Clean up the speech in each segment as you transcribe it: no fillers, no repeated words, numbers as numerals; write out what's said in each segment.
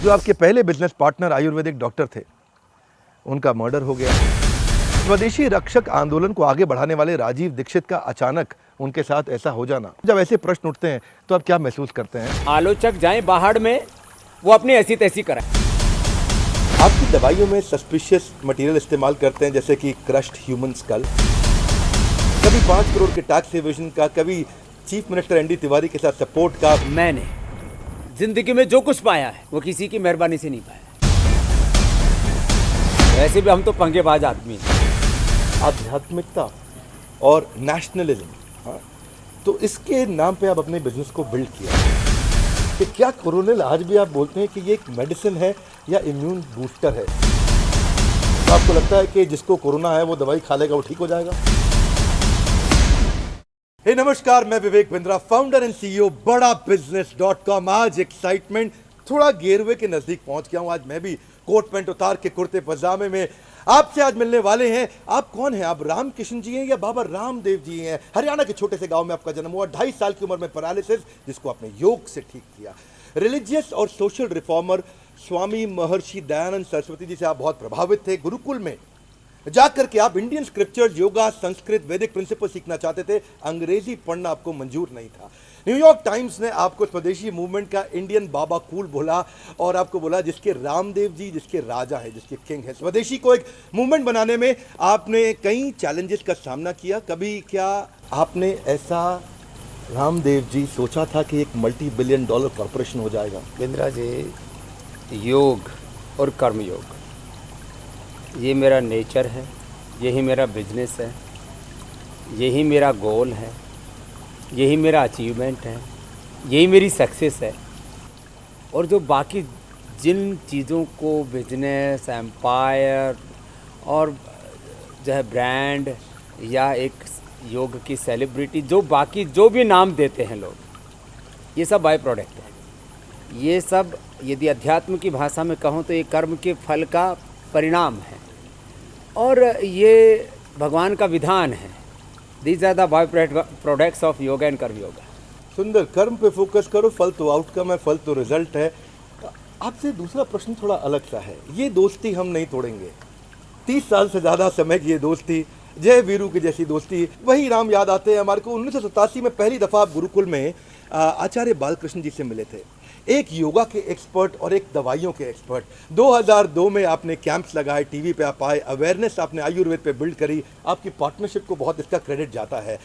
जो आपके पहले बिजनेस पार्टनर आयुर्वेदिक डॉक्टर थे, उनका मर्डर हो गया। स्वदेशी रक्षक आंदोलन को आगे बढ़ाने वाले राजीव दीक्षित का अचानक उनके साथ ऐसा हो जाना, जब ऐसे प्रश्न उठते हैं तो आप क्या महसूस करते हैं? आलोचक जाएं बाहर में, वो अपनी ऐसी तैसी कराएं। आपकी दवाइयों में सस्पिशियस मटेरियल इस्तेमाल करते हैं, जैसे कि क्रश्ड ह्यूमन स्कल, कभी 5 करोड़ के टैक्स एवेजन का, कभी चीफ मिनिस्टर एनडी तिवारी के साथ सपोर्ट का। मैंने जिंदगी में जो कुछ पाया है वो किसी की मेहरबानी से नहीं पाया। वैसे भी हम तो पंगेबाज आदमी हैं। आध्यात्मिकता और नेशनलिज्म, हाँ, तो इसके नाम पे आप अपने बिजनेस को बिल्ड किया कि क्या कोरोनिल आज भी आप बोलते हैं कि ये एक मेडिसिन है या इम्यून बूस्टर है? तो आपको लगता है कि जिसको कोरोना है वो दवाई खा लेगा वो ठीक हो जाएगा? हे नमस्कार, मैं Vivek Bindra, founder and CEO बड़ा बिजनेस.com। आज एक्साइटमेंट थोड़ा गेरवे के नजदीक पहुंच गया हूं। आज मैं भी कोट पैंट उतार के कुर्ते पजामे में आपसे आज मिलने वाले हैं। आप कौन हैं? आप रामकिशन जी हैं या बाबा रामदेव जी हैं? हरियाणा के छोटे से गांव में आपका जन्म हुआ, 2.5 साल की उम्र में पैरालिसिस, जिसको आपने योग से ठीक किया। रिलीजियस और सोशल रिफॉर्मर स्वामी महर्षि दयानंद सरस्वती जी से आप बहुत प्रभावित थे। गुरुकुल में जाकर के आप इंडियन स्क्रिप्चर्स, योगा, संस्कृत, वैदिक प्रिंसिपल सीखना चाहते थे। अंग्रेजी पढ़ना आपको मंजूर नहीं था। न्यूयॉर्क टाइम्स ने आपको स्वदेशी मूवमेंट का इंडियन बाबा कूल बोला और आपको बोला जिसके रामदेव जी जिसके राजा है, जिसके किंग है। स्वदेशी को एक मूवमेंट बनाने में आपने कई चैलेंजेस का सामना किया। कभी क्या आपने ऐसा, रामदेव जी, सोचा था कि एक $multi-billion कॉर्पोरेशन हो जाएगा? बिंद्रा जी, योग और कर्मयोग ये मेरा नेचर है, यही मेरा बिजनेस है, यही मेरा गोल है, यही मेरा अचीवमेंट है, यही मेरी सक्सेस है। और जो बाकी जिन चीज़ों को बिजनेस, एम्पायर और जो है ब्रांड या एक योग की सेलिब्रिटी, जो बाकी जो भी नाम देते हैं लोग, ये सब बाय प्रोडक्ट है। ये सब यदि अध्यात्म की भाषा में कहूँ तो ये कर्म के फल का परिणाम है और ये भगवान का विधान है। These are the byproducts of yoga and karma yoga. सुंदर, कर्म पे फोकस करो, फल तो आउटकम है, फल तो रिजल्ट है। आपसे दूसरा प्रश्न थोड़ा अलग सा है। ये दोस्ती हम नहीं तोड़ेंगे। 30 साल से ज़्यादा समय की ये दोस्ती, जय वीरू की जैसी दोस्ती, वही राम याद आते हैं हमारे को। 1987 में पहली दफ़ा आप गुरुकुल में आचार्य बालकृष्ण जी से मिले थे, एक योगा के एक्सपर्ट और एक दवाइयों के एक्सपर्ट। 2002 में आपने कैंप्स लगाए, टीवी पे आप आए, अवेयरनेस आपने आयुर्वेद पे बिल्ड करी। आपकी पार्टनरशिप को बहुत इसका क्रेडिट जाता है।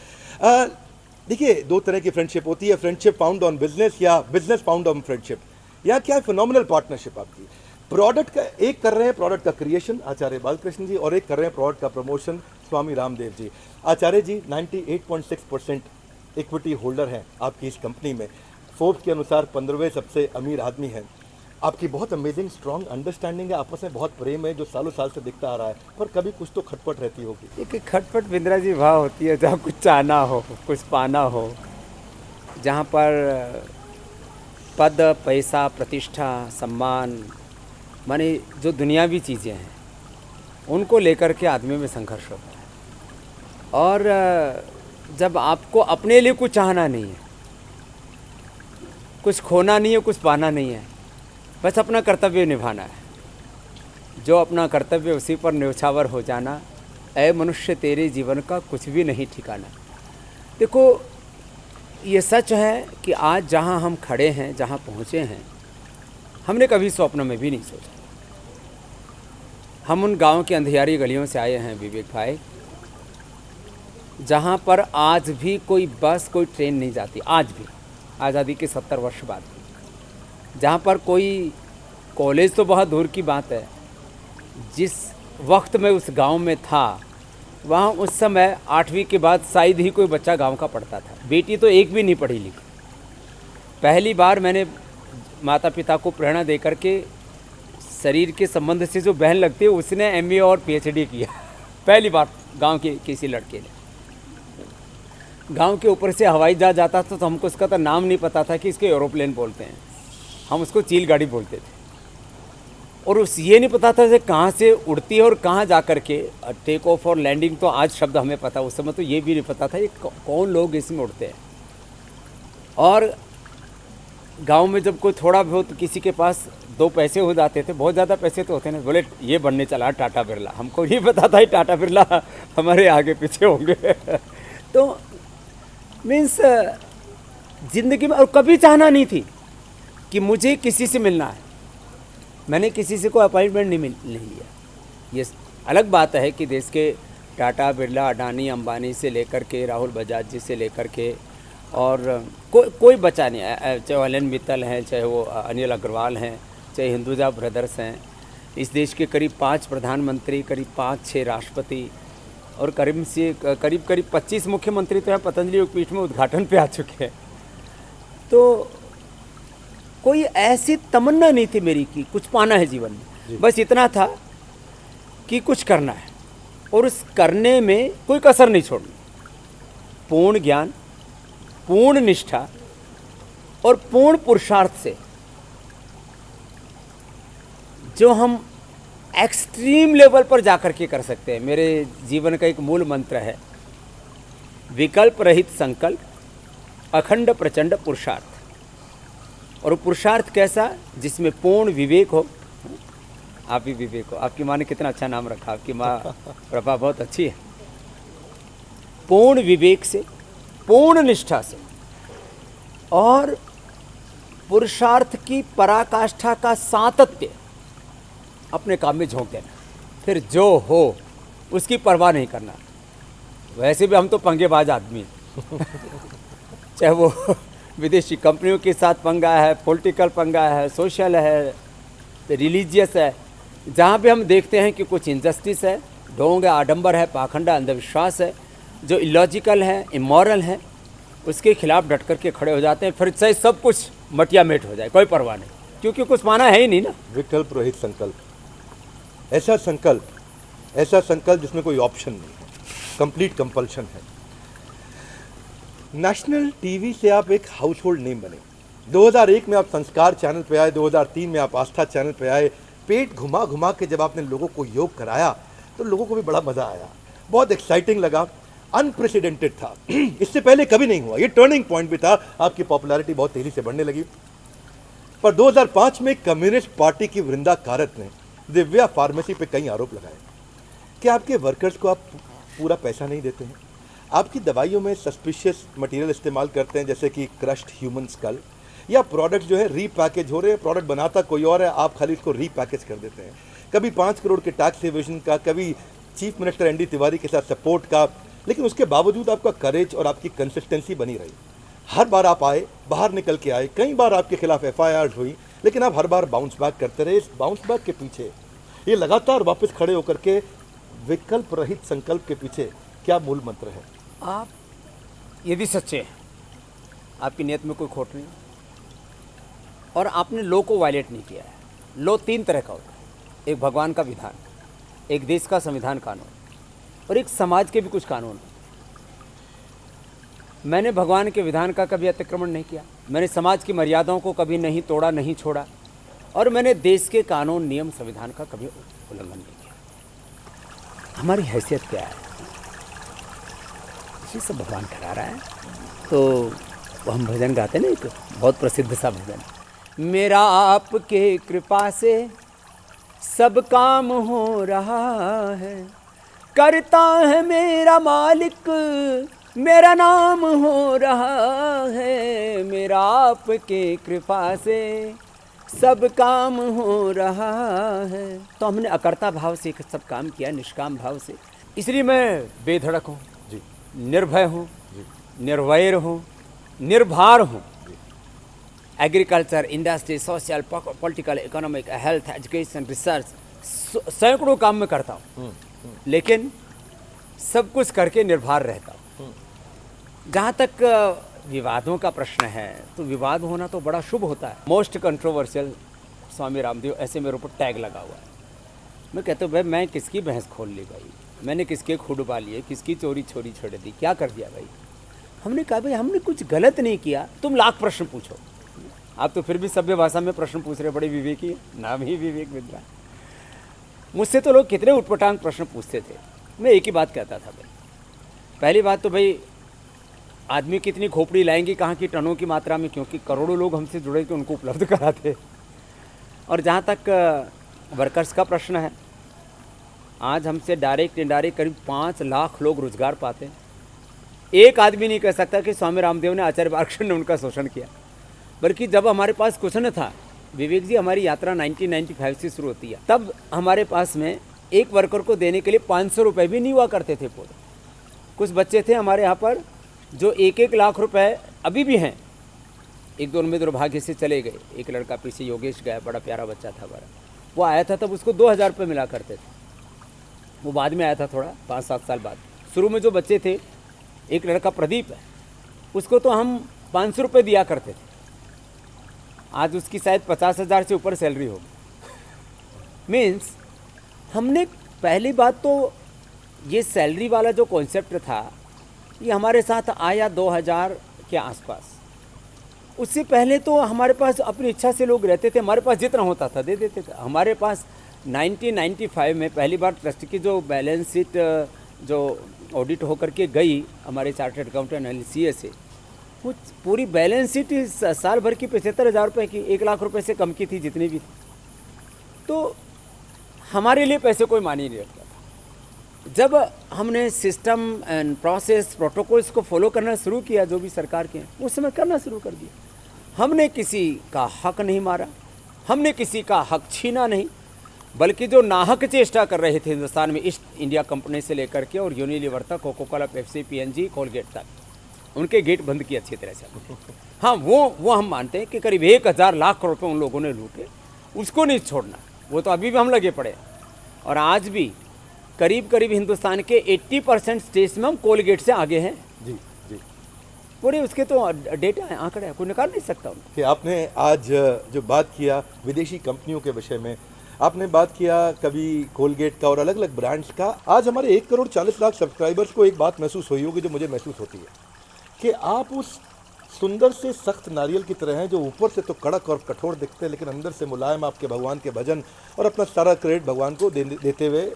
देखिए, 2 तरह की फ्रेंडशिप होती है, फ्रेंडशिप फाउंड ऑन बिजनेस या बिजनेस फाउंड ऑन फ्रेंडशिप। या क्या है फिनोमिनल पार्टनरशिप आपकी। प्रोडक्ट का एक कर रहे हैं, प्रोडक्ट का क्रिएशन आचार्य बालकृष्ण जी, और एक कर रहे हैं प्रोडक्ट का प्रमोशन स्वामी रामदेव जी। आचार्य जी 98.6% इक्विटी होल्डर हैं आपकी इस कंपनी में। फोर्ब्स के अनुसार 15वें सबसे अमीर आदमी हैं। आपकी बहुत अमेजिंग स्ट्रॉन्ग अंडरस्टैंडिंग है, आपस में बहुत प्रेम है, जो सालों साल से दिखता आ रहा है। पर कभी कुछ तो खटपट रहती होगी। एक खटपट बिंद्रा जी वहाँ होती है जहाँ कुछ चाहना हो, कुछ पाना हो, जहाँ पर पद, पैसा, प्रतिष्ठा, सम्मान, माने जो दुनियावी चीज़ें हैं, उनको लेकर के आदमी में संघर्ष होता है। और जब आपको अपने लिए कुछ चाहना नहीं है, कुछ खोना नहीं है, कुछ पाना नहीं है, बस अपना कर्तव्य निभाना है। जो अपना कर्तव्य उसी पर न्यौछावर हो जाना। ऐ मनुष्य तेरे जीवन का कुछ भी नहीं ठिकाना। देखो, ये सच है कि आज जहाँ हम खड़े हैं, जहाँ पहुँचे हैं, हमने कभी स्वप्न में भी नहीं सोचा। हम उन गांव की अंधियारी गलियों से आए हैं विवेक भाई, जहाँ पर आज भी कोई बस, कोई ट्रेन नहीं जाती। आज भी, आज़ादी के 70 वर्ष बाद, जहाँ पर कोई कॉलेज तो बहुत दूर की बात है। जिस वक्त मैं उस गांव में था, वहाँ उस समय 8वीं के बाद शायद ही कोई बच्चा गांव का पढ़ता था। बेटी तो एक भी नहीं पढ़ी लिखी। पहली बार मैंने माता पिता को प्रेरणा दे करके, शरीर के संबंध से जो बहन लगती है, उसने एमए और पीएचडी किया पहली बार गांव के किसी लड़के ने। गांव के ऊपर से हवाई जहाज जाता था तो हमको उसका तो नाम नहीं पता था कि इसको एरोप्लेन बोलते हैं, हम उसको चील गाड़ी बोलते थे। और उस ये नहीं पता था कि कहाँ से उड़ती है और कहाँ जा कर के टेक ऑफ और लैंडिंग, तो आज शब्द हमें पता, उस समय तो ये भी नहीं पता था ये कौन लोग इसमें उड़ते हैं। और गांव में जब कोई थोड़ा बहुत किसी के पास 2 पैसे हो जाते थे, बहुत ज़्यादा पैसे तो होते ना, बोले ये बनने चला टाटा बिरला। हमको नहीं पता था टाटा बिरला हमारे आगे पीछे होंगे तो मीन्स ज़िंदगी में और कभी चाहना नहीं थी कि मुझे किसी से मिलना है। मैंने किसी से कोई अपॉइंटमेंट नहीं लिया। ये अलग बात है कि देश के टाटा बिरला, अडानी, अंबानी से लेकर के राहुल बजाज जी से लेकर के और कोई बचा नहीं है, चाहे वो एलन मित्तल हैं, चाहे वो अनिल अग्रवाल हैं, चाहे हिंदुजा ब्रदर्स हैं। इस देश के करीब 5 प्रधानमंत्री, करीब 5-6 राष्ट्रपति और करीब 25 मुख्यमंत्री तो यहाँ पतंजलि योगपीठ में उद्घाटन पे आ चुके हैं। तो कोई ऐसी तमन्ना नहीं थी मेरी कि कुछ पाना है जीवन में, बस इतना था कि कुछ करना है और उस करने में कोई कसर नहीं छोड़नी। पूर्ण ज्ञान, पूर्ण निष्ठा और पूर्ण पुरुषार्थ से जो हम एक्सट्रीम लेवल पर जाकर के कर सकते हैं। मेरे जीवन का एक मूल मंत्र है, विकल्प रहित संकल्प, अखंड प्रचंड पुरुषार्थ। और वो पुरुषार्थ कैसा, जिसमें पूर्ण विवेक हो। आप भी विवेक हो, आपकी माँ ने कितना अच्छा नाम रखा, आपकी माँ प्रभा बहुत अच्छी है। पूर्ण विवेक से, पूर्ण निष्ठा से और पुरुषार्थ की पराकाष्ठा का सातत्य अपने काम में झोंक देना, फिर जो हो उसकी परवाह नहीं करना। वैसे भी हम तो पंगेबाज आदमी हैं चाहे वो विदेशी कंपनियों के साथ पंगा है, पॉलिटिकल पंगा है, सोशल है, रिलीजियस है, जहाँ भी हम देखते हैं कि कुछ इनजस्टिस है, ढोंग है, आडंबर है, पाखंड है, अंधविश्वास है, जो इलॉजिकल है, इमोरल है, उसके खिलाफ डट करके खड़े हो जाते हैं। फिर चाहे सब कुछ मटिया मेट हो जाए, कोई परवाह नहीं, क्योंकि कुछ माना है ही नहीं ना। विकल्प रहित संकल्प, ऐसा संकल्प जिसमें कोई ऑप्शन नहीं है, कंप्लीट कंपल्शन है। नेशनल टीवी से आप एक हाउस होल्ड नेम बने। 2001 में आप संस्कार चैनल पे आए, 2003 में आप आस्था चैनल पे आए। पेट घुमा घुमा के जब आपने लोगों को योग कराया तो लोगों को भी बड़ा मज़ा आया, बहुत एक्साइटिंग लगा, अनप्रेसिडेंटेड था इससे पहले कभी नहीं हुआ। ये टर्निंग पॉइंट भी था, आपकी पॉपुलैरिटी बहुत तेज़ी से बढ़ने लगी। पर 2005 में कम्युनिस्ट पार्टी की वृंदा कारत ने दिव्या फार्मेसी पे कई आरोप लगाए कि आपके वर्कर्स को आप पूरा पैसा नहीं देते हैं, आपकी दवाइयों में सस्पिशियस मटेरियल इस्तेमाल करते हैं, जैसे कि क्रश्ड ह्यूमन स्कल, या प्रोडक्ट जो है रीपैकेज हो रहे हैं, प्रोडक्ट बनाता कोई और है, आप खाली इसको रीपैकेज कर देते हैं। कभी 5 करोड़ के टैक्स एवेजन का, कभी चीफ मिनिस्टर एनडी तिवारी के साथ सपोर्ट का, लेकिन उसके बावजूद आपका करेज और आपकी कंसिस्टेंसी बनी रही। हर बार आप आए, बाहर निकल के आए, कई बार आपके खिलाफ FIRs हुई, लेकिन आप हर बार बाउंस बैक करते रहे। इस बाउंस बैक के पीछे, ये लगातार वापस खड़े होकर के विकल्प रहित संकल्प के पीछे क्या मूल मंत्र है? आप यदि सच्चे हैं, आपकी नीयत में कोई खोट नहीं और आपने लॉ को वायलेट नहीं किया है। लॉ 3 तरह का होता है, एक भगवान का विधान, एक देश का संविधान कानून और एक समाज के भी कुछ कानून। मैंने भगवान के विधान का कभी अतिक्रमण नहीं किया, मैंने समाज की मर्यादाओं को कभी नहीं तोड़ा, नहीं छोड़ा, और मैंने देश के कानून, नियम, संविधान का कभी उल्लंघन नहीं किया। हमारी हैसियत क्या है, इसी से भगवान ठहरा रहा है। तो वो हम भजन गाते हैं ना, एक बहुत प्रसिद्ध सा भजन, मेरा आपके कृपा से सब काम हो रहा है, करता है मेरा मालिक, मेरा नाम हो रहा है, मेरा आपके कृपा से सब काम हो रहा है। तो हमने अकर्ता भाव से सब काम किया, निष्काम भाव से, इसलिए मैं बेधड़क हूँ, निर्भय हूँ, निर्वैर हूँ, निर्भर हूँ। Agriculture, industry, social, political, economic, health, education, research, सैकड़ों काम में करता हूँ, लेकिन सब कुछ करके निर्भर रहता हूँ। जहाँ तक विवादों का प्रश्न है, तो विवाद होना तो बड़ा शुभ होता है। मोस्ट कंट्रोवर्शियल स्वामी रामदेव, ऐसे मेरे ऊपर टैग लगा हुआ है। मैं कहता हूँ भाई, मैं किसकी भैंस खोल ली भाई, मैंने किसके खूड उबा लिए, किसकी चोरी छोड़ी छोड़ दी, क्या कर दिया भाई। हमने कहा भाई हमने कुछ गलत नहीं किया, तुम लाख प्रश्न पूछो। आप तो फिर भी सभ्य भाषा में प्रश्न पूछ रहे, बड़े विवेकी है, नाम ही विवेक विद्या। मुझसे तो लोग कितने उटपटांग प्रश्न पूछते थे। मैं एक ही बात कहता था भाई, पहली बात तो भाई आदमी कितनी खोपड़ी लाएंगे कहाँ की टनों की मात्रा में, क्योंकि करोड़ों लोग हमसे जुड़े थे, उनको उपलब्ध कराते। और जहाँ तक वर्कर्स का प्रश्न है, आज हमसे डायरेक्ट इनडायरेक्ट करीब 5 लाख लोग रोजगार पाते हैं। एक आदमी नहीं कह सकता कि स्वामी रामदेव ने, आचार्य बालकृष्ण ने उनका शोषण किया, बल्कि जब हमारे पास कुछ न था, विवेक जी हमारी यात्रा 1995 से शुरू होती है, तब हमारे पास में एक वर्कर को देने के लिए 500 रुपये भी नहीं हुआ करते थे पूरे। कुछ बच्चे थे हमारे यहाँ पर जो 1-1 लाख रुपए अभी भी हैं, एक दो उनमें दुर्भाग्य से चले गए। एक लड़का पीछे योगेश गया, बड़ा प्यारा बच्चा था हमारा, वो आया था तब उसको 2000 रुपये मिला करते थे, वो बाद में आया था थोड़ा 5-7 साल बाद। शुरू में जो बच्चे थे, एक लड़का प्रदीप है, उसको तो हम 500 रुपये दिया करते थे, आज उसकी शायद 50,000 से ऊपर सैलरी होगी। मीन्स हमने पहली बात तो ये सैलरी वाला जो कॉन्सेप्ट था, ये हमारे साथ आया 2000 के आसपास। उससे पहले तो हमारे पास अपनी इच्छा से लोग रहते थे, हमारे पास जितना होता था दे देते थे। हमारे पास 1995 में पहली बार ट्रस्ट की जो बैलेंस शीट जो ऑडिट होकर के गई हमारे चार्टर्ड अकाउंटेंट एनसीए से, वो पूरी बैलेंस शीट इस साल भर की 75,000 रुपये की, 1 लाख रुपए से कम की थी जितनी भी थी। तो हमारे लिए पैसे कोई मानी नहीं रखता था। जब हमने सिस्टम एंड प्रोसेस प्रोटोकॉल्स को फॉलो करना शुरू किया, जो भी सरकार के हैं, उस समय करना शुरू कर दिया। हमने किसी का हक नहीं मारा, हमने किसी का हक छीना नहीं, बल्कि जो नाहक चेष्टा कर रहे थे हिंदुस्तान में, ईस्ट इंडिया कंपनी से लेकर के और यूनिलीवर तक, coca cola, Pepsi, PNG, Colgate तक, उनके गेट बंद किए अच्छी तरह से। हाँ, वो हम मानते हैं कि करीब 1000 लाख रुपए उन लोगों ने लूटे, उसको नहीं छोड़ना। वो तो अभी भी हम लगे पड़े हैं। और आज भी करीब करीब हिंदुस्तान के 80% स्टेट्स में हम कोलगेट से आगे हैं। जी जी, पूरे उसके तो डेटा है, आंकड़े हैं, कोई निकाल नहीं सकता उनको। कि आपने आज जो बात किया विदेशी कंपनियों के विषय में, आपने बात किया कभी कोलगेट का और अलग अलग ब्रांड्स का। आज हमारे 1,40,00,000 सब्सक्राइबर्स को एक बात महसूस हुई होगी, जो मुझे महसूस होती है, कि आप उस सुंदर से सख्त नारियल की तरह हैं, जो ऊपर से तो कड़क और कठोर दिखते हैं, लेकिन अंदर से मुलायम, आपके भगवान के भजन और अपना सारा क्रेडिट भगवान को देते हुए।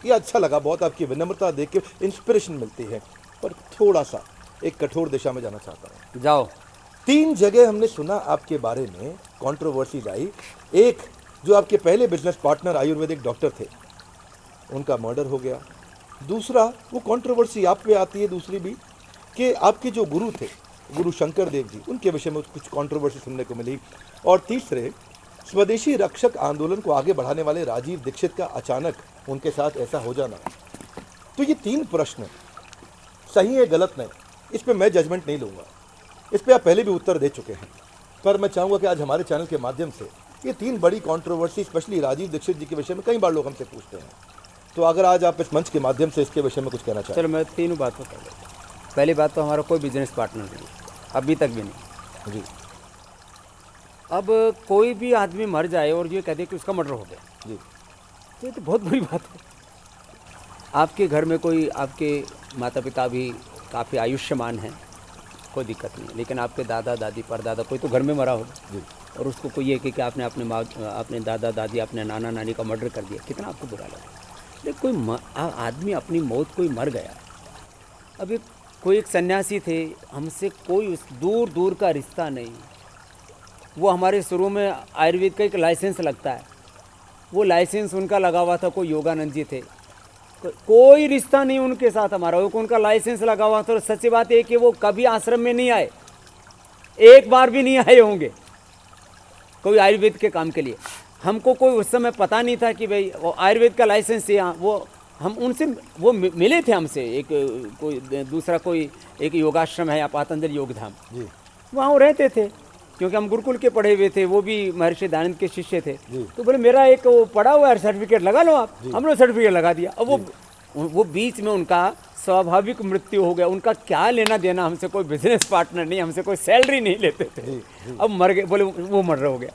ये अच्छा लगा बहुत, आपकी विनम्रता देख के इंस्पिरेशन मिलती है। पर थोड़ा सा एक कठोर दिशा में जाना चाहता हूँ। जाओ। 3 जगह हमने सुना आपके बारे में कंट्रोवर्सीज आई। एक, जो आपके पहले बिजनेस पार्टनर आयुर्वेदिक डॉक्टर थे, उनका मर्डर हो गया। दूसरा, वो कंट्रोवर्सी आप पे आती है दूसरी भी, कि आपके जो गुरु थे, गुरु शंकर देव जी, उनके विषय में कुछ कंट्रोवर्सी सुनने को मिली। और तीसरे, स्वदेशी रक्षक आंदोलन को आगे बढ़ाने वाले राजीव दीक्षित का अचानक उनके साथ ऐसा हो जाना। तो ये 3 प्रश्न सही है गलत नहीं, इस पे मैं जजमेंट नहीं लूँगा, इस पे आप पहले भी उत्तर दे चुके हैं। पर मैं चाहूँगा कि आज हमारे चैनल के माध्यम से ये 3 बड़ी कंट्रोवर्सी, स्पेशली राजीव दीक्षित जी के विषय में कई बार लोग हमसे पूछते हैं, तो अगर आज आप इस मंच के माध्यम से इसके विषय में कुछ कहना चाहें। चलो मैं 3 बातों कर देता हूँ। पहली बात तो हमारा कोई बिजनेस पार्टनर नहीं, अभी तक भी नहीं। जी। अब कोई भी आदमी मर जाए और ये कह दे कि उसका मर्डर हो गया, जी, तो ये तो बहुत बुरी बात है। आपके घर में कोई, आपके माता पिता भी काफ़ी आयुष्मान हैं, कोई दिक्कत नहीं है, लेकिन आपके दादा दादी परदादा कोई तो घर में मरा होगा जी, और उसको कोई ये कि आपने अपने दादा दादी, अपने नाना नानी का मर्डर कर दिया, कितना आपको बुरा लगा। लेकिन कोई आदमी अपनी मौत, कोई मर गया। अभी कोई एक सन्यासी थे, हमसे कोई उस दूर दूर का रिश्ता नहीं। वो हमारे शुरू में आयुर्वेद का एक लाइसेंस लगता है, वो लाइसेंस उनका लगा हुआ था, कोई योगानंद जी थे, कोई रिश्ता नहीं उनके साथ हमारा। वो उनका लाइसेंस लगा हुआ था। और सच्ची बात है कि वो कभी आश्रम में नहीं आए, एक बार भी नहीं आए होंगे कोई आयुर्वेद के काम के लिए। हमको कोई उस समय पता नहीं था कि भाई वो आयुर्वेद का लाइसेंस है। वो हम उनसे, वो मिले थे हमसे, एक कोई दूसरा कोई एक योगाश्रम है या पातंजलि योगधाम, जी, वहाँ वो रहते थे, क्योंकि हम गुरुकुल के पढ़े हुए थे, वो भी महर्षि दयानंद के शिष्य थे। जी। तो बोले मेरा एक वो पड़ा हुआ है सर्टिफिकेट, लगा लो आप। हमने सर्टिफिकेट लगा दिया। अब वो बीच में उनका स्वाभाविक मृत्यु हो गया। उनका क्या लेना देना हमसे, कोई बिजनेस पार्टनर नहीं, हमसे कोई सैलरी नहीं लेते थे। अब मर गए, बोले वो मर्डर हो गया।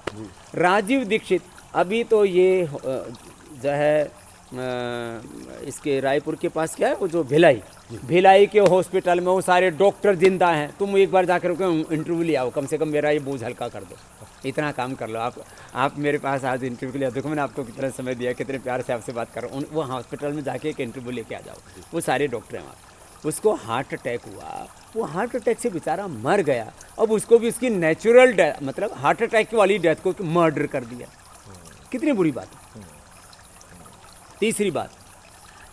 राजीव दीक्षित, अभी तो ये जो है इसके रायपुर के पास क्या है वो जो भिलाई के हॉस्पिटल में, वो सारे डॉक्टर जिंदा हैं। तुम एक बार जाकर इंटरव्यू ले आओ, कम से कम मेरा ये बोझ हल्का कर दो, इतना काम कर लो आप मेरे पास आज इंटरव्यू के लिए। देखो मैंने आपको कितना समय दिया, कितने प्यार से आपसे बात कर रहा हूँ। वो हॉस्पिटल में जाके एक इंटरव्यू लेके आ जाओ, वो सारे डॉक्टर हैं वहाँ। उसको हार्ट अटैक हुआ वो हार्ट अटैक से बेचारा मर गया। अब उसको भी उसकी नेचुरल डेथ, मतलब हार्ट अटैक वाली डेथ को मर्डर कर दिया। कितनी बुरी बात है। तीसरी बात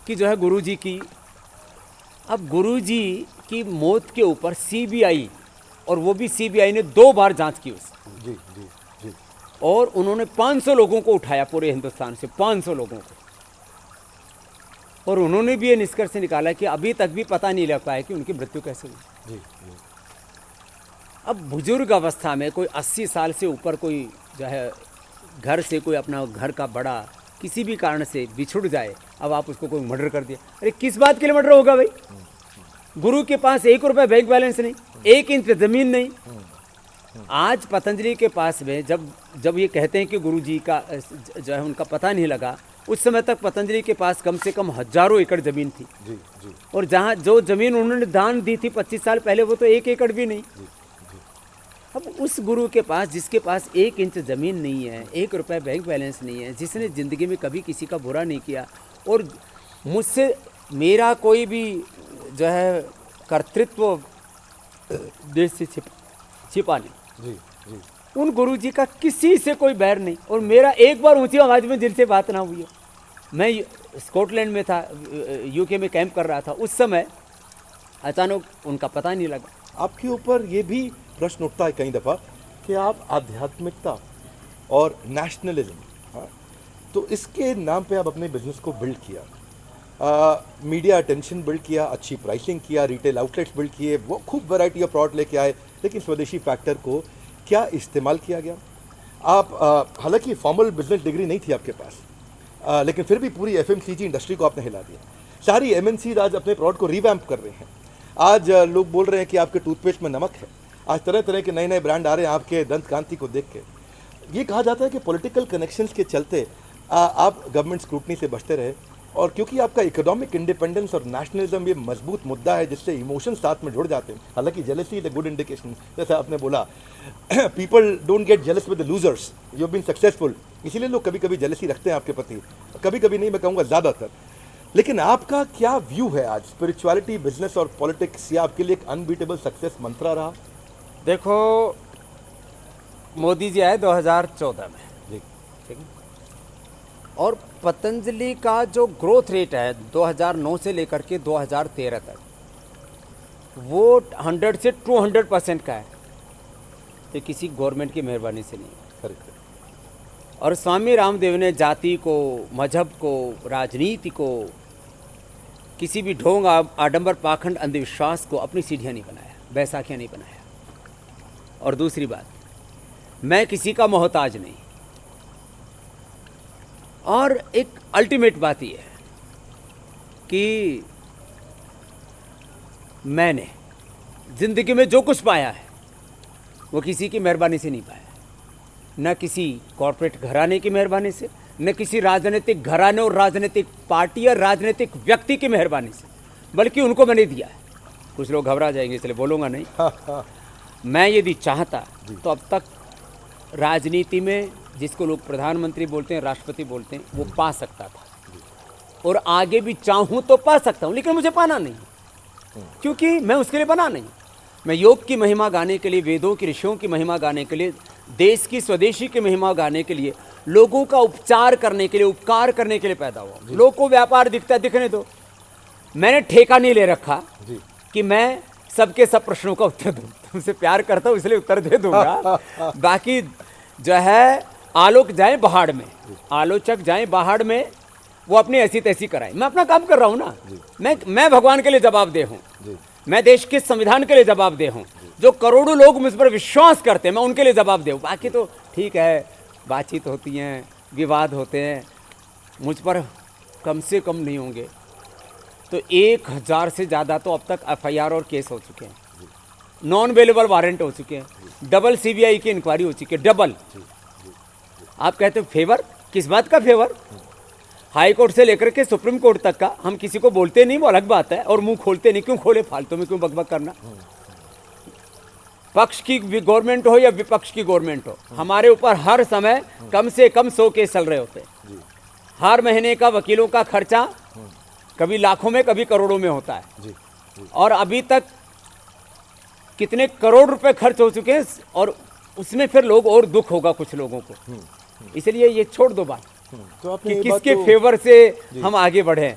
कि जो है गुरुजी की, अब गुरुजी की मौत के ऊपर सीबीआई, और वो भी सीबीआई ने 2 बार जांच की उसकी, जी जी जी। और उन्होंने 500 लोगों को उठाया पूरे हिंदुस्तान से, 500 लोगों को, और उन्होंने भी ये निष्कर्ष निकाला कि अभी तक भी पता नहीं लग पाया कि उनकी मृत्यु कैसे हुई। जी जी। अब बुजुर्ग अवस्था में कोई 80 साल से ऊपर कोई जो है घर से कोई अपना घर का बड़ा किसी भी कारण से बिछुड़ जाए, अब आप उसको कोई मर्डर कर दिया। अरे किस बात के लिए मर्डर होगा भाई? गुरु के पास 1 रुपया बैंक बैलेंस नहीं, 1 इंच ज़मीन नहीं। आज पतंजलि के पास में जब ये कहते हैं कि गुरु जी का जो है उनका पता नहीं लगा, उस समय तक पतंजलि के पास कम से कम हजारों एकड़ ज़मीन थी। जी जी। और जहाँ जो ज़मीन उन्होंने दान दी थी 25 साल पहले, वो तो 1 एकड़ भी नहीं। अब उस गुरु के पास, जिसके पास 1 इंच ज़मीन नहीं है, 1 रुपया बैंक बैलेंस नहीं है, जिसने ज़िंदगी में कभी किसी का बुरा नहीं किया, और मुझसे मेरा कोई भी जो है कर्तृत्व देश से छिपा नहीं, जी जी। उन गुरु जी का किसी से कोई बैर नहीं। और मेरा एक बार ऊंची आवाज़ में जिनसे बात ना हुई है। मैं स्कॉटलैंड में था, यूके में कैंप कर रहा था, उस समय अचानक उनका पता नहीं लगा। आपके ऊपर ये भी प्रश्न उठता है कई दफ़ा कि आप आध्यात्मिकता और नेशनलिज्म, हाँ, तो इसके नाम पे आप अपने बिजनेस को बिल्ड किया, मीडिया अटेंशन बिल्ड किया, अच्छी प्राइसिंग किया, रिटेल आउटलेट्स बिल्ड किए, वो खूब वैरायटी ऑफ प्रोडक्ट लेके आए, लेकिन स्वदेशी फैक्टर को क्या इस्तेमाल किया गया? आप हालांकि फॉर्मल बिजनेस डिग्री नहीं थी आपके पास, लेकिन फिर भी पूरी एफएमसीजी इंडस्ट्री को आपने हिला दिया। सारी एमएनसी आज अपने प्रोडक्ट को रिवैम्प कर रहे हैं। आज लोग बोल रहे हैं कि आपके टूथपेस्ट में नमक है। आज तरह तरह के नए नए ब्रांड आ रहे हैं आपके दंत कांति को देख के। ये कहा जाता है कि पॉलिटिकल कनेक्शंस के चलते आप गवर्नमेंट स्क्रूटनी से बचते रहे, और क्योंकि आपका इकोनॉमिक इंडिपेंडेंस और नेशनलिज्म ये मजबूत मुद्दा है जिससे इमोशन साथ में जुड़ जाते हैं। हालांकि jealousy is a good indication, जैसे आपने बोला people don't get jealous with the losers, you have been successful, इसीलिए लोग कभी कभी जेलसी रखते हैं आपके प्रति, कभी कभी नहीं, मैं कहूँगा ज़्यादातर। लेकिन आपका क्या व्यू है आज स्पिरिचुअलिटी, बिजनेस और पॉलिटिक्स? ये आपके लिए एक अनबीटेबल सक्सेस मंत्रा रहा? देखो, मोदी जी आए 2014 में, जी ठीक है, और पतंजलि का जो ग्रोथ रेट है 2009 से लेकर के 2013 तक, वो 100 से 200% का है। ये किसी गवर्नमेंट की मेहरबानी से नहीं। करेक्ट। और स्वामी रामदेव ने जाति को, मजहब को, राजनीति को, किसी भी ढोंग, आडंबर, पाखंड, अंधविश्वास को अपनी सीढ़ियाँ नहीं बनाया, बैसाखियाँ नहीं बनाया। और दूसरी बात, मैं किसी का मोहताज नहीं। और एक अल्टीमेट बात यह है कि मैंने ज़िंदगी में जो कुछ पाया है वो किसी की मेहरबानी से नहीं पाया, न किसी कॉरपोरेट घराने की मेहरबानी से, न किसी राजनीतिक घराने और राजनीतिक पार्टी या राजनीतिक व्यक्ति की मेहरबानी से, बल्कि उनको मैंने दिया है। कुछ लोग घबरा जाएंगे इसलिए बोलूँगा नहीं। मैं यदि चाहता तो अब तक राजनीति में जिसको लोग प्रधानमंत्री बोलते हैं, राष्ट्रपति बोलते हैं, वो पा सकता था, और आगे भी चाहूँ तो पा सकता हूँ, लेकिन मुझे पाना नहीं, क्योंकि मैं उसके लिए बना नहीं। मैं योग की महिमा गाने के लिए, वेदों की, ऋषियों की महिमा गाने के लिए, देश की, स्वदेशी की महिमा गाने के लिए, लोगों का उपचार करने के लिए, उपकार करने के लिए पैदा हुआ। लोग को व्यापार दिखता है, दिखने दो। मैंने ठेका नहीं ले रखा कि मैं सबके सब प्रश्नों का उत्तर दूँ। तुमसे प्यार करता हूँ इसलिए उत्तर दे दूंगा। बाकी जो है, आलोक जाए पहाड़ में, आलोचक जाए पहाड़ में, वो अपनी ऐसी तैसी कराए। मैं अपना काम कर रहा हूँ ना। मैं भगवान के लिए जवाबदेह हूँ, मैं देश के संविधान के लिए जवाबदेह हूँ। जो करोड़ों लोग मुझ पर विश्वास करते हैं, मैं उनके लिए जवाबदेह हूँ। बाकी तो ठीक है, बातचीत होती हैं, विवाद होते हैं, मुझ पर कम से कम नहीं होंगे तो 1000 से ज़्यादा तो अब तक एफआईआर और केस हो चुके हैं, नॉन अवेलेबल वारंट हो चुके हैं, डबल सीबीआई की इंक्वायरी हो चुकी है, डबल। आप कहते हो फेवर, किस बात का फेवर? हाई कोर्ट से लेकर के सुप्रीम कोर्ट तक का हम किसी को बोलते नहीं, वो अलग बात है, और मुंह खोलते नहीं। क्यों खोले? फालतू में क्यों बकबक करना? पक्ष की गवर्नमेंट हो या विपक्ष की गवर्नमेंट हो, हमारे ऊपर हर समय कम से कम 100 केस चल रहे होते हैं। हर महीने का वकीलों का खर्चा कभी लाखों में, कभी करोड़ों में होता है। और अभी तक कितने करोड़ रुपए खर्च हो चुके हैं, और उसमें फिर लोग और दुख होगा कुछ लोगों को। इसलिए ये छोड़ दो बात तो आपने कि ये बात किसके तो फेवर से हम आगे बढ़े।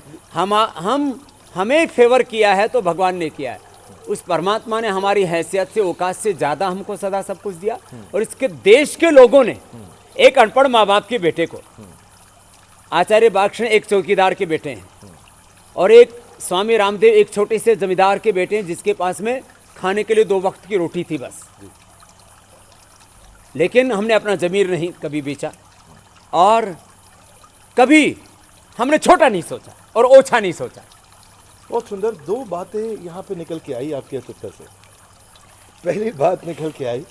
हमें फेवर किया है तो भगवान ने किया है, उस परमात्मा ने हमारी हैसियत से औकात से ज़्यादा हमको सदा सब कुछ दिया। और इसके देश के लोगों ने एक अनपढ़ माँ बाप के बेटे को, आचार्य बालकृष्ण एक चौकीदार के बेटे हैं, और एक स्वामी रामदेव एक छोटे से जमींदार के बेटे हैं जिसके पास में खाने के लिए 2 वक्त की रोटी थी बस। लेकिन हमने अपना ज़मीर नहीं कभी बेचा, और कभी हमने छोटा नहीं सोचा और ओछा नहीं सोचा। बहुत सुंदर 2 बातें यहाँ पे निकल के आई आपके इस उत्तर से। पहली बात निकल के आई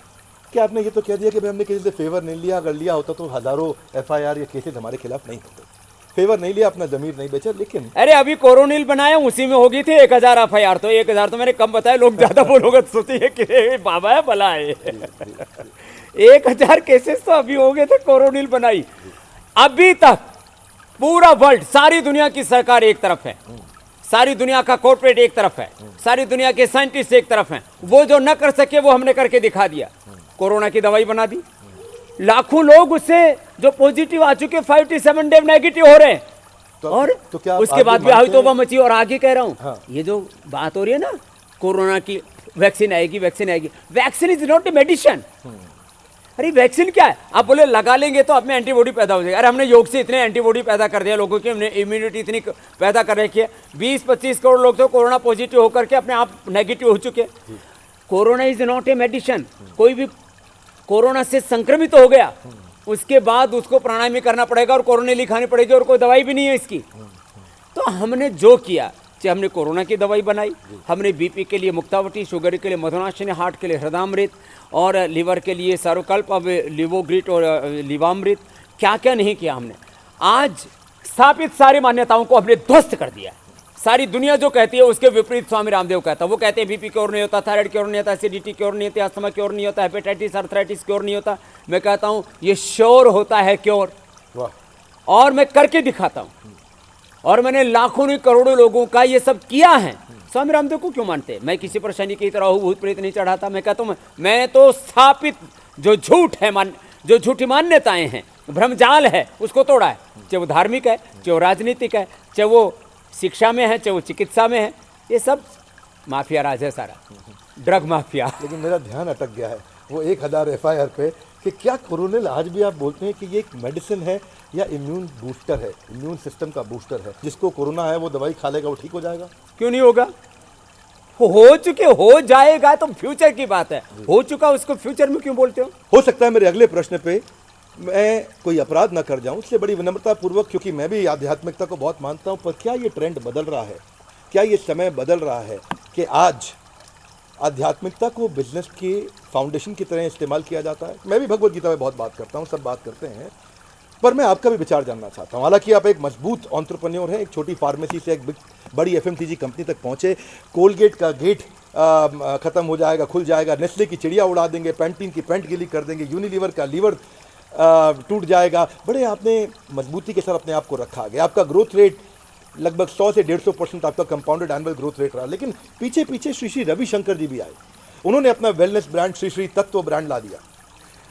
कि आपने ये तो कह दिया कि भाई हमने किसी से फेवर नहीं लिया, अगर लिया होता तो हज़ारों FIR या केसेस हमारे खिलाफ नहीं होते। फेवर नहीं लिया, अपना ज़मीर नहीं बेचा। लेकिन अरे अभी कोरोनिल बनाया, उसी में होगी थी 1000 FIR। तो 1000 तो मैंने कम बताया, लोग ज़्यादा बोलोगे तो सोचिए कि बाबा है भला है। 1000 केसेस तो अभी हो गए थे, कोरोनिल बनाई। अभी तक पूरा वर्ल्ड, सारी दुनिया की सरकार एक तरफ है, सारी दुनिया का कॉर्पोरेट एक तरफ है, सारी दुनिया के साइंटिस्ट एक तरफ हैं। वो जो न कर सके वो हमने करके दिखा दिया। कोरोना की दवाई बना दी, लाखों लोग उससे जो पॉजिटिव आ चुके 5 to 7 डे नेगेटिव हो रहे हैं। और तो क्या उसके बाद भी आगे आई तौबा मची। और आगे कह रहा हूँ, हाँ। ये जो बात हो रही है ना कोरोना की, वैक्सीन आएगी, वैक्सीन आएगी, vaccine is not a medicine. अरे वैक्सीन क्या है? आप बोले लगा लेंगे तो आप में एंटीबॉडी पैदा हो जाएगी। अरे हमने योग से इतने एंटीबॉडी पैदा कर दिया लोगों की, हमने इम्यूनिटी इतनी पैदा कर रखी है। 20-25 करोड़ लोग तो कोरोना पॉजिटिव होकर के अपने आप नेगेटिव हो चुके। Corona is not a medicine. कोई भी कोरोना से संक्रमित हो गया उसके बाद उसको प्राणायाम करना पड़ेगा और कोरोनिल खानी पड़ेगी, और कोई दवाई भी नहीं है इसकी। तो हमने जो किया, चाहे हमने कोरोना की दवाई बनाई, हमने बीपी के लिए मुक्तावटी, शुगर के लिए मधुनाशिनी, हार्ट के लिए हृदयामृत, और लीवर के लिए सरोकल्प, अब लिवोग्रिट और लिवामृत, क्या क्या नहीं किया हमने। आज स्थापित सारी मान्यताओं को हमने ध्वस्त कर दिया। सारी दुनिया जो कहती है उसके विपरीत स्वामी रामदेव कहता है। वो कहते हैं बीपी क्योर नहीं होता, थायराइड क्योर नहीं होता, एसिडिटी क्योर नहीं होती, अस्थमा क्योर नहीं होता, हेपेटाइटिस आर्थराइटिस क्योर नहीं होता। मैं कहता हूँ ये श्योर होता है क्योर, और मैं करके दिखाता हूँ। और मैंने लाखों नहीं करोड़ों लोगों का ये सब किया है। स्वामी रामदेव को क्यों मानते? मैं किसी पर शनि की तरह भूत प्रेत नहीं चढ़ाता। मैं कहता हूँ मैं तो स्थापित जो झूठ है, जो झूठी मान्यताएं हैं, भ्रमजाल है, उसको तोड़ा है। चाहे वो धार्मिक है, चाहे वो राजनीतिक है, चाहे वो शिक्षा में है, चाहे वो चिकित्सा में है, ये सब माफिया राज है सारा, ड्रग माफिया। लेकिन मेरा ध्यान अटक गया है वो 1000 FIR पे कि क्या कोरोनिल आज भी आप बोलते हैं कि ये एक मेडिसिन है या इम्यून बूस्टर है, इम्यून सिस्टम का बूस्टर है? जिसको कोरोना है वो दवाई खा लेगा, वो ठीक हो जाएगा? क्यों नहीं होगा? हो चुके, हो जाएगा तो फ्यूचर की बात है। हो चुका उसको फ्यूचर में क्यों बोलते हो सकता है मेरे अगले प्रश्न पे मैं कोई अपराध ना कर जाऊं, इसलिए बड़ी विनम्रता पूर्वक, क्योंकि मैं भी आध्यात्मिकता को बहुत मानता हूं, पर क्या ये ट्रेंड बदल रहा है? क्या ये समय बदल रहा है कि आज आध्यात्मिकता को बिजनेस की फाउंडेशन की तरह इस्तेमाल किया जाता है? मैं भी भगवत गीता में बहुत बात करता हूँ, सब बात करते हैं, पर मैं आपका भी विचार जानना चाहता हूँ। हालांकि आप एक मजबूत एंटरप्रेन्योर हैं, एक छोटी फार्मेसी से एक बड़ी FMCG कंपनी तक पहुँचे, कोलगेट का गेट ख़त्म हो जाएगा, खुल जाएगा, नेस्ले की चिड़िया उड़ा देंगे, पैंटीन की पैंट गीली कर देंगे, यूनिलीवर का लीवर टूट जाएगा। बड़े आपने मजबूती के साथ अपने आप को रखा गया। आपका ग्रोथ रेट लगभग 100 से 150% आपका कंपाउंडेड एनुअल ग्रोथ रेट रहा। लेकिन पीछे पीछे श्री श्री रविशंकर जी भी आए, उन्होंने अपना वेलनेस ब्रांड श्री श्री तत्व ब्रांड ला दिया।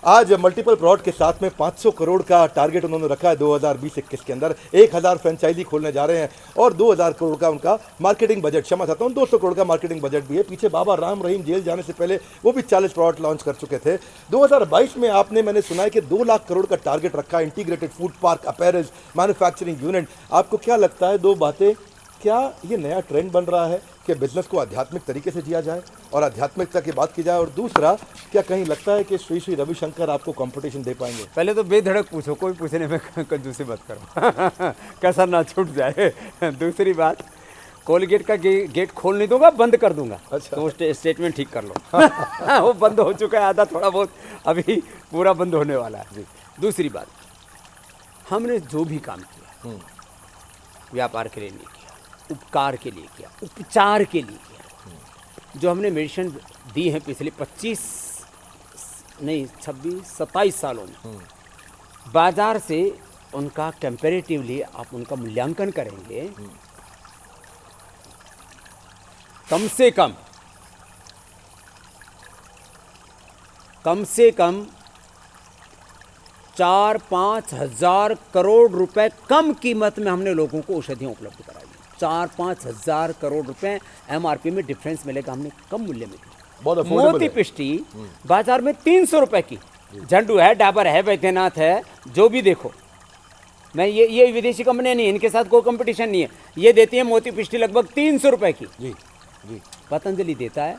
आज मल्टीपल प्रोडक्ट के साथ में 500 करोड़ का टारगेट उन्होंने रखा है 2020-21 के अंदर। 1000 फ्रेंचाइजी खोलने जा रहे हैं और 2000 करोड़ का उनका मार्केटिंग बजट, क्षमा चाहता हूँ 200 करोड़ का मार्केटिंग बजट भी है। पीछे बाबा राम रहीम जेल जाने से पहले वो भी 40 प्रोडक्ट लॉन्च कर चुके थे। 2022 में आपने, मैंने सुना है कि 2 लाख करोड़ का टारगेट रखा है, integrated food park, apparels, manufacturing unit. आपको क्या लगता है, 2 बातें, क्या ये नया ट्रेंड बन रहा है कि बिजनेस को आध्यात्मिक तरीके से जिया जाए और आध्यात्मिकता की बात की जाए? और दूसरा, क्या कहीं लगता है कि श्री श्री रविशंकर आपको कंपटीशन दे पाएंगे? पहले तो बेधड़क पूछो, कोई पूछने में कंजूसी मत करो कसर ना छूट जाए। दूसरी बात, कोलगेट का गेट खोल नहीं दूंगा, बंद कर दूंगा। अच्छा। तो स्टेटमेंट ठीक कर लो। वो बंद हो चुका है आधा, थोड़ा बहुत अभी पूरा बंद होने वाला है। दूसरी बात, हमने जो भी काम किया व्यापार के लिए नहीं किया, उपकार के लिए किया, उपचार के लिए किया। जो हमने मेडिसिन दी है पिछले 27 सालों में, बाजार से उनका कंपैरेटिवली आप उनका मूल्यांकन करेंगे, कम से कम कम से कम 4-5 हज़ार करोड़ रुपए कम कीमत में हमने लोगों को औषधियाँ उपलब्ध कराई। 4-5 हज़ार करोड़ रुपए MRP में डिफरेंस मिलेगा, हमने कम मूल्य में दी। बहुत अफोर्डेबल मोती है। पिष्टी बाजार में 300 रुपए की, झंडू है, डाबर है, वैद्यनाथ है, जो भी देखो। मैं ये विदेशी कंपनियां नहीं है, इनके साथ कोई कंपटीशन नहीं है। ये देती है मोती पिष्टी लगभग 300 रुपए की। जी जी। पतंजलि देता है,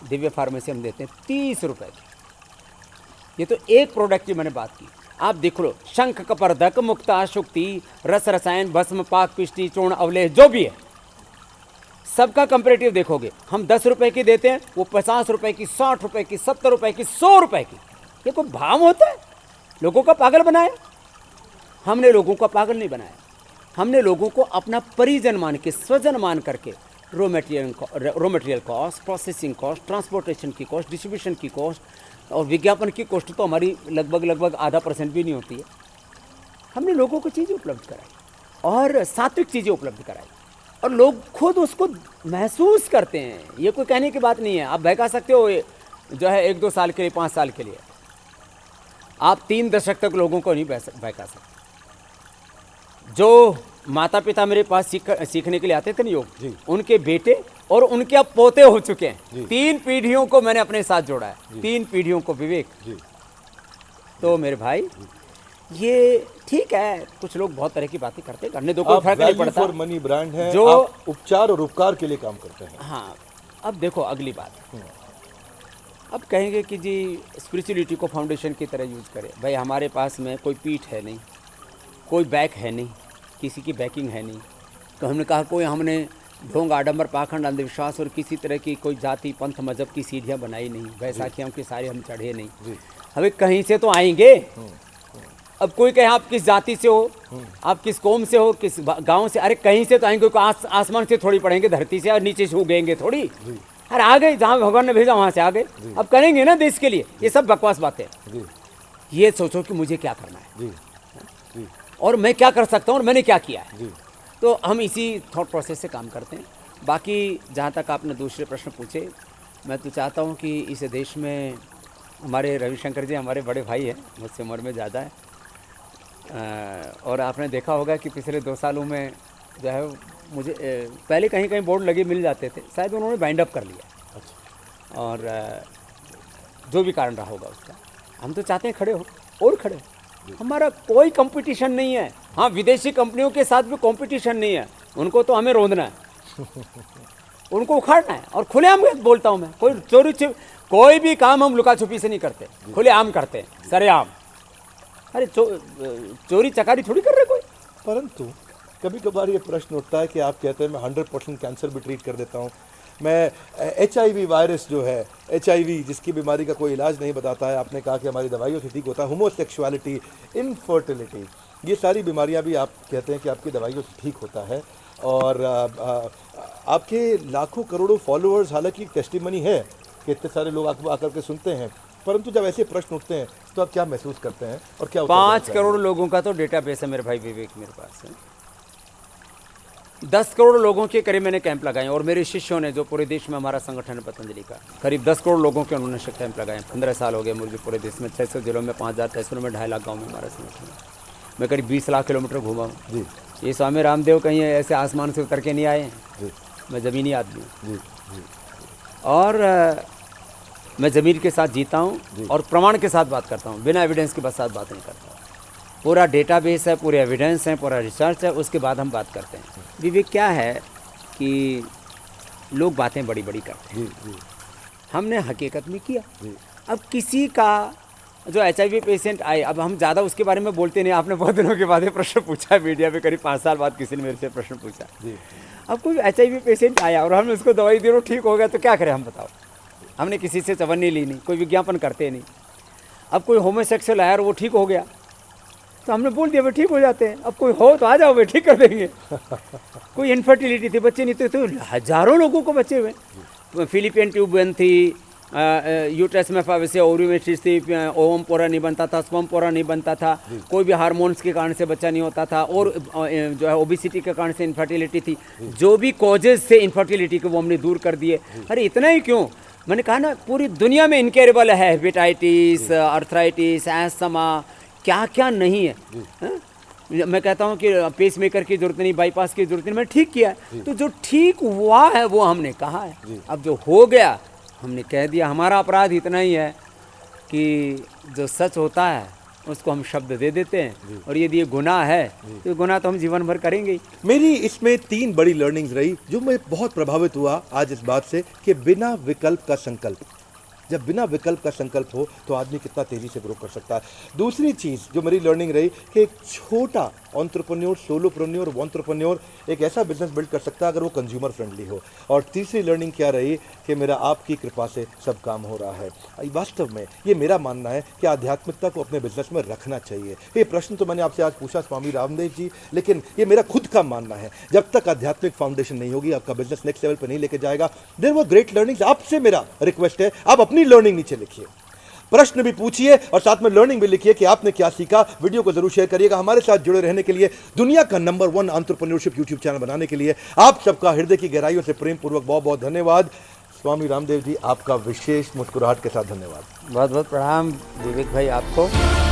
दिव्य फार्मेसी हम देते हैं 30 रुपए की। ये तो एक प्रोडक्ट की मैंने बात की। आप देख लो, शंख कपर्दक, मुक्ता, शुक्ति, रस रसायन, भस्म, पाक पिष्टी, चूर्ण, अवलेह, जो भी है सबका कंपेरेटिव देखोगे, हम 10 रुपए की देते हैं, वो 50 रुपए की, 60 रुपए की, 70 रुपए की, 100 रुपए की। ये कोई भाव होता है? लोगों का पागल बनाया। हमने लोगों का पागल नहीं बनाया, हमने लोगों को अपना परिजन मान के, स्वजन मान करके raw material cost, processing cost, transportation की कॉस्ट, डिस्ट्रीब्यूशन की कॉस्ट और विज्ञापन की कॉस्ट तो हमारी लगभग आधा % भी नहीं होती है। हमने लोगों को चीज़ें उपलब्ध कराई और सात्विक चीज़ें उपलब्ध कराई और लोग खुद उसको महसूस करते हैं। ये कोई कहने की बात नहीं है। आप बहका सकते हो जो है 1-2 साल के लिए, 5 साल के लिए, आप 3 दशक तक लोगों को नहीं बहका सकते। जो माता पिता मेरे पास सीखने के लिए आते थे ना योग, उनके बेटे और उनके अब पोते हो चुके हैं। 3 पीढ़ियों को मैंने अपने साथ जोड़ा है, 3 पीढ़ियों को विवेक। तो मेरे भाई ये ठीक है, कुछ लोग बहुत तरह की बातें करते, करने दो, कोई फर्क नहीं पड़ता। फॉर मनी ब्रांड है, जो आप उपचार और उपकार के लिए काम करते हैं। हाँ, अब देखो अगली बात, अब कहेंगे कि जी स्पिरिचुअलिटी को फाउंडेशन की तरह यूज़ करें। भाई हमारे पास में कोई पीठ है नहीं, कोई बैक है नहीं, किसी की बैकिंग है नहीं। तो हमने कहा कोई हमने ढोंग, आडंबर, पाखंड, अंधविश्वास और किसी तरह की कोई जाति, पंथ, मजहब की सीढ़ियाँ बनाई नहीं, बैसाखियों के सारे हम चढ़े नहीं। हमें कहीं से तो आएंगे। अब कोई कहे आप किस जाति से हो, आप किस कौम से हो, किस गांव से, अरे कहीं से तो आएंगे। कोई आसमान से थोड़ी पड़ेंगे, धरती से और नीचे से उगेंगे थोड़ी। अरे आ गए, जहाँ भगवान ने भेजा वहाँ से आ गए। अब करेंगे ना देश के लिए। ये सब बकवास बातें। ये सोचो कि मुझे क्या करना है और मैं क्या कर सकता हूँ और मैंने क्या किया है। तो हम इसी थॉट प्रोसेस से काम करते हैं। बाकी जहाँ तक आपने दूसरे प्रश्न पूछे, मैं तो चाहता हूँ कि इस देश में हमारे रविशंकर जी हमारे बड़े भाई हैं, मुझसे उम्र में ज़्यादा है। और आपने देखा होगा कि पिछले 2 सालों में जो है मुझे पहले कहीं कहीं बोर्ड लगे मिल जाते थे, शायद उन्होंने बाइंड अप कर लिया। और जो भी कारण रहा होगा उसका, हम तो चाहते हैं खड़े हो और खड़े हो। हमारा कोई कंपटीशन नहीं है। हाँ, विदेशी कंपनियों के साथ भी कंपटीशन नहीं है। उनको तो हमें रोंदना है, उनको उखाड़ना है। और खुलेआम बोलता हूँ मैं, कोई कोई भी काम हम लुका छुपी से नहीं करते, खुलेआम करते हैं, सरेआम। अरे चोरी चकारी थोड़ी कर रहे कोई। परंतु कभी कभार ये प्रश्न उठता है कि आप कहते हैं मैं 100% कैंसर भी ट्रीट कर देता हूँ, मैं HIV वायरस जो है, HIV जिसकी बीमारी का कोई इलाज नहीं बताता है, आपने कहा कि हमारी दवाइयों से ठीक होता है, होमोसेक्सुअलिटी, इनफर्टिलिटी, ये सारी बीमारियां भी आप कहते हैं कि आपकी दवाइयों से ठीक होता है। और आपके लाखों करोड़ों फॉलोअर्स, हालांकि टेस्टिमनी है कि इतने सारे लोग आपको आकर के सुनते हैं, परंतु जब ऐसे प्रश्न उठते हैं तो आप क्या महसूस करते हैं और क्या? 5 करोड़ लोगों का तो डेटाबेस है मेरे भाई विवेक मेरे पास है। 10 करोड़ लोगों के करीब मैंने कैंप लगाए और मेरे शिष्यों ने, जो पूरे देश में हमारा संगठन है पतंजलि का, करीब 10 करोड़ लोगों के उन्होंने कैंप लगाए। 15 साल हो गए मुझे पूरे देश में, 600 जिलों में, 5000 तहसीलों में, 2.5 लाख गाँव में हमारा संगठन है। मैं करीब 20 लाख किलोमीटर घूमा हूँ जी। ये स्वामी रामदेव कहीं ऐसे आसमान से उतर के नहीं आए हैं, मैं ज़मीनी आदमी हूँ और मैं ज़मीन के साथ जीता हूँ और प्रमाण के साथ बात करता हूँ, बिना एविडेंस के साथ बात नहीं करता। पूरा डेटाबेस है, पूरे एविडेंस है, पूरा रिसर्च है, उसके बाद हम बात करते हैं। विवेक क्या है कि लोग बातें बड़ी बड़ी करते हैं, हमने हकीकत में किया। अब किसी का जो HIV पेशेंट आए, अब हम ज़्यादा उसके बारे में बोलते नहीं। आपने बहुत दिनों के बाद ये प्रश्न पूछा मीडिया पे, करीब 5 साल बाद किसी ने मेरे से प्रश्न पूछा। अब कोई HIV पेशेंट आया और हमने उसको दवाई दी और ठीक हो गया तो क्या करें हम, बताओ। हमने किसी से चवन्नी ली नहीं, कोई विज्ञापन करते नहीं। अब कोई होमोसेक्सुअल आया और वो ठीक हो गया तो हमने बोल दिया भाई ठीक हो जाते हैं। अब कोई हो तो आ जाओ भाई, ठीक कर देंगे। कोई इनफर्टिलिटी थी, बच्चे नहीं थे, तो हज़ारों लोगों को बच्चे हुए। फिलिपियन ट्यूबवेन थी, यूट्रस में फंसे, ओवरी में शिश थी, ओवम पोरा नहीं बनता था, स्पर्म पोरा नहीं बनता था, कोई भी हार्मोन्स के कारण से बच्चा नहीं होता था, और जो है ओबिसिटी के कारण से इनफर्टिलिटी थी, जो भी कॉजेज थे इनफर्टिलिटी के वो हमने दूर कर दिए। अरे इतना ही क्यों, मैंने कहा ना पूरी दुनिया में इनकेरेबल है, हेपेटाइटिस, अर्थराइटिस, एस्थमा, क्या क्या नहीं है, हाँ? मैं कहता हूँ कि पेस मेकर की जरूरत नहीं, बाईपास की जरूरत नहीं, मैंने ठीक किया है। तो जो ठीक हुआ है वो हमने कहा है, अब जो हो गया हमने कह दिया। हमारा अपराध इतना ही है कि जो सच होता है उसको हम शब्द दे देते हैं, और यदि ये गुनाह है तो ये गुनाह तो हम जीवन भर करेंगे ही। मेरी इसमें 3 बड़ी लर्निंग्स रही जो मैं बहुत प्रभावित हुआ आज इस बात से कि बिना विकल्प का संकल्प, जब बिना विकल्प का संकल्प हो तो आदमी कितना तेज़ी से ग्रो कर सकता है। दूसरी चीज़ जो मेरी लर्निंग रही कि एक छोटा एंटरप्रेन्योर, सोलोप्रेन्योर, एंटरप्रेन्योर एक ऐसा बिजनेस बिल्ड कर सकता है अगर वो कंज्यूमर फ्रेंडली हो। और तीसरी लर्निंग क्या रही कि मेरा आपकी कृपा से सब काम हो रहा है। वास्तव में ये मेरा मानना है कि आध्यात्मिकता को अपने बिजनेस में रखना चाहिए। ये प्रश्न तो मैंने आपसे आज पूछा स्वामी रामदेव जी, लेकिन ये मेरा खुद का मानना है, जब तक आध्यात्मिक फाउंडेशन नहीं होगी आपका बिजनेस नेक्स्ट लेवल पर नहीं लेके जाएगा। There were great learnings. आपसे मेरा रिक्वेस्ट है आप अपनी लर्निंग नीचे लिखिए, प्रश्न भी पूछिए और साथ में लर्निंग भी लिखिए कि आपने क्या सीखा। वीडियो को जरूर शेयर करिएगा। हमारे साथ जुड़े रहने के लिए, दुनिया का नंबर 1 एंटरप्रेन्योरशिप यूट्यूब चैनल बनाने के लिए आप सबका हृदय की गहराइयों से प्रेम पूर्वक बहुत बहुत धन्यवाद। स्वामी रामदेव जी आपका विशेष मुस्कुराहट के साथ धन्यवाद। बहुत बहुत प्रणाम विवेक भाई आपको।